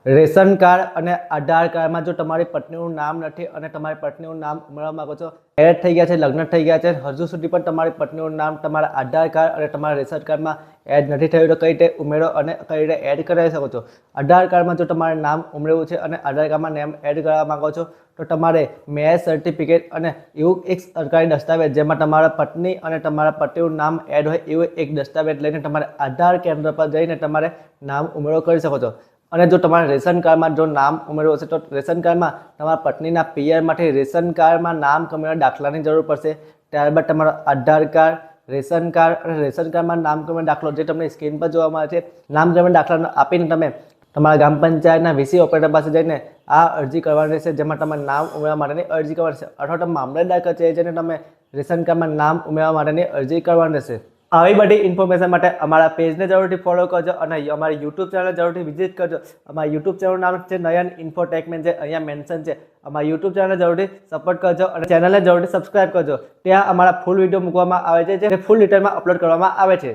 Ration card અને આધાર કાર્ડમાં જો તમારી પત્નીનું નામ નથી અને તમારી પત્નીનું નામ ઉમેરવા માંગો છો, એડ થઈ ગયા છે, લગ્ન થઈ ગયા છે, હજુ સુધી પણ તમારી પત્નીનું નામ તમારા આધાર કાર્ડ અને તમારા રેશન કાર્ડમાં એડ નથી થયું તો કઈ રીતે ઉમેરો અને કઈ રીતે એડ કરાવી શકો છો? આધાર કાર્ડમાં જો તમારે નામ ઉમેરવું છે અને આધાર કાર્ડમાં નામ એડ કરવા માંગો છો તો તમારે મેરેજ સર્ટિફિકેટ અને એવું એક સરકારી દસ્તાવેજ જેમાં તમારા પત્ની અને તમારા પતિનું નામ એડ હોય એવું એક દસ્તાવેજ લઈને તમારે આધાર કેન્દ્ર પર જઈને તમારે નામ ઉમેરો કરી શકો છો. અને જો તમારે રેશન કાર્ડમાં જો નામ ઉમેરવું હશે તો રેશન કાર્ડમાં તમારા પત્નીના પિયરમાંથી રેશન કાર્ડમાં નામ કમેરા દાખલાની જરૂર પડશે. ત્યારબાદ તમારો આધાર કાર્ડ, રેશન કાર્ડ અને રેશન કાર્ડમાં નામ કમેરા દાખલો જે તમને સ્ક્રીન પર જોવા મળે છે, નામ કમેરા દાખલાનો આપીને તમે તમારા ગ્રામ પંચાયતના વીસી ઓપરેટર પાસે જઈને આ અરજી કરવાની રહેશે, જેમાં તમારે નામ ઉમેરવા માટેની અરજી કરવાની રહેશે, અથવા તો મામલતદાર કચેરી જઈને તમે રેશન કાર્ડમાં નામ ઉમેરવા માટેની અરજી કરવાની રહેશે. આવી બધી ઇન્ફોર્મેશન માટે અમારા પેજને જરૂરથી ફોલો કરજો અને અમારી યુટ્યુબ ચેનલ જરૂરથી વિઝિટ કરજો. અમારા યુટ્યુબ ચેનલનું નામ છે નયન ઇન્ફોટેકમેન્ટ, જે અહીંયા મેન્શન છે. અમારા યુટ્યુબ ચેનલ જરૂરથી સપોર્ટ કરજો અને ચેનલને જરૂરથી સબસ્ક્રાઇબ કરજો. ત્યાં અમારા ફૂલ વિડીયો મૂકવામાં આવે છે, જે ફૂલ ડિટેલમાં અપલોડ કરવામાં આવે છે.